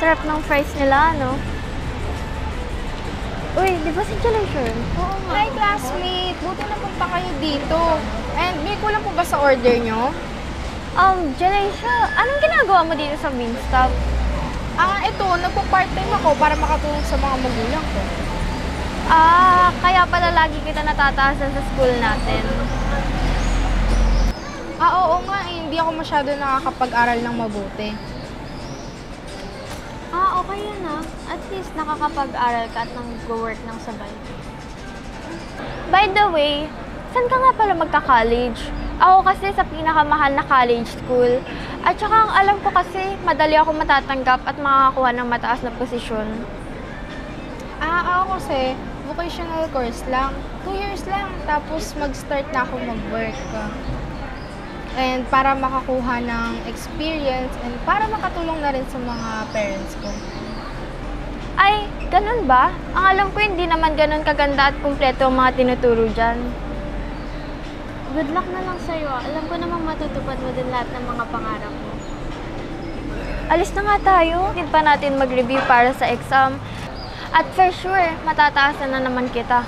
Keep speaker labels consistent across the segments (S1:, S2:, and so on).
S1: Sarap ng fries nila, no? Uy, di ba si Jalation?
S2: Oo nga. Hi, classmate! Buti napunta kayo dito. And may kulang po ba sa order nyo?
S1: Jalation, anong ginagawa mo dito sa Wingstop?
S2: Ito, nagpo-part-time ako para makatulong sa mga magulang ko.
S1: Kaya pala lagi kita natataasan sa school natin.
S2: Oo nga, hindi ako masyado nakakapag-aral ng mabuti.
S1: Okay yan At least nakakapag-aral ka at nag-work ng sabay. By the way, saan ka nga pala magka-college? Ako kasi sa pinakamahal na college school. At saka ang alam ko kasi, madali ako matatanggap at makakakuha ng mataas na posisyon.
S2: Ako kasi, vocational course lang. 2 years lang, tapos mag-start na ako mag-work. And para makakuha ng experience and para makatulong na rin sa mga parents ko.
S1: Ay, ganun ba? Ang alam ko hindi naman ganun kaganda at kumpleto ang mga tinuturo dyan. Good luck na lang sa'yo. Alam ko namang matutupad mo din lahat ng mga pangarap mo. Alis na nga tayo. Hindi pa natin mag-review para sa exam. At for sure, matataasan na naman kita.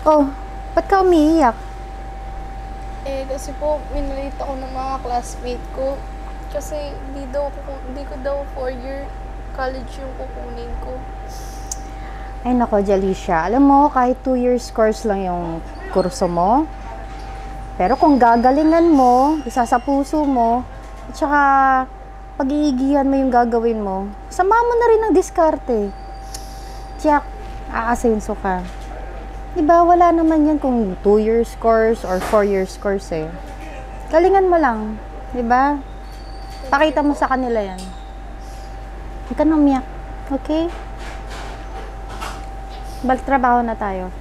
S3: Oh, ba't ka umiiyak?
S2: Kasi po, minalate ako ng mga classmate ko. Kasi hindi ko daw 4-year college yung kukunin ko.
S3: Ay nako, Jalicia. Alam mo, kahit 2 years course lang yung kurso mo. Pero kung gagalingan mo, isa sa puso mo, at saka pag-iigihan mo yung gagawin mo, sama mo na rin ang diskarte. Tiyak, aasenso ka. Diba, wala naman yan kung 2 years course or 4 years course eh. Galingan mo lang. Diba? Pakita mo sa kanila yan. Huwag ka nang umiyak. Okay? Balik trabaho na tayo.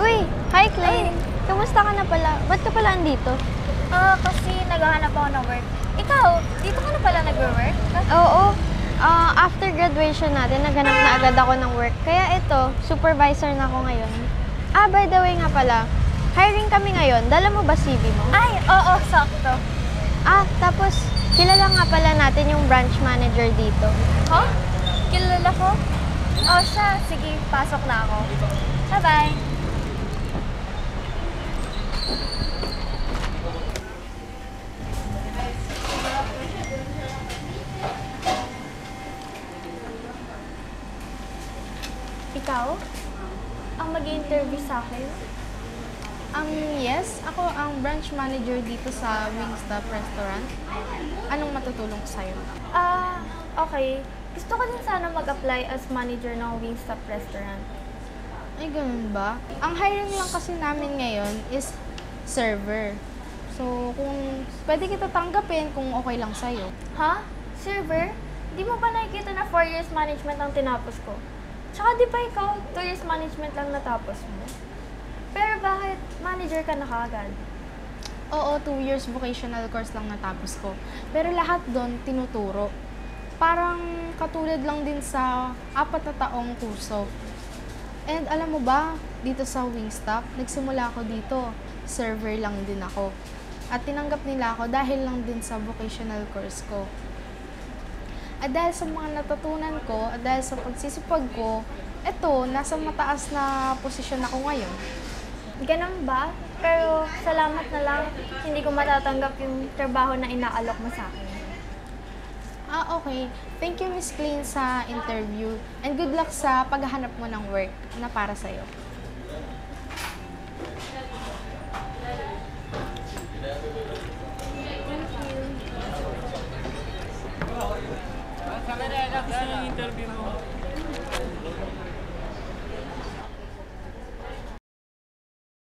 S1: Uy! Hi, Clay! Kamusta ka na pala? Ba't ka pala andito? Kasi naghahanap ako ng work. Ikaw, dito ka na pala nag-work? Oo. After graduation natin, naghanap na agad ako ng work. Kaya ito, supervisor na ako ngayon. By the way nga pala, hiring kami ngayon. Dala mo ba CV mo? Ay, oo, sakto. Tapos, kilala nga pala natin yung branch manager dito. Huh? Kilala ko? Siya. Sige, pasok na ako. Bye-bye. Ikaw? Ang mag-interview sa akin?
S2: Yes. Ako ang branch manager dito sa Wingstop Restaurant. Anong matutulong ko sa'yo?
S1: Okay. Gusto ko din sana mag-apply as manager ng Wingstop Restaurant.
S2: Ay, ganun ba? Ang hiring lang kasi namin ngayon is server. So, kung pwede kita tanggapin kung okay lang sa'yo.
S1: Ha? Server? Di mo ba nakikita na 4 years management ang tinapos ko? Tsaka di ba ikaw, 2 years management lang natapos mo? Pero bakit manager ka na kaagad?
S2: Oo, 2 years vocational course lang natapos ko. Pero lahat doon tinuturo. Parang katulad lang din sa 4 na taong kurso. And alam mo ba, dito sa Wingstop, nagsimula ako dito. Server lang din ako. At tinanggap nila ako dahil lang din sa vocational course ko. At dahil sa mga natutunan ko, at dahil sa pagsisipag ko, eto, nasa mataas na posisyon ako ngayon.
S1: Ganun ba? Pero salamat na lang, hindi ko matatanggap yung trabaho na inaalok mo sa akin.
S2: Okay. Thank you, Miss Clean, sa interview. And good luck sa paghahanap mo ng work na para sa'yo.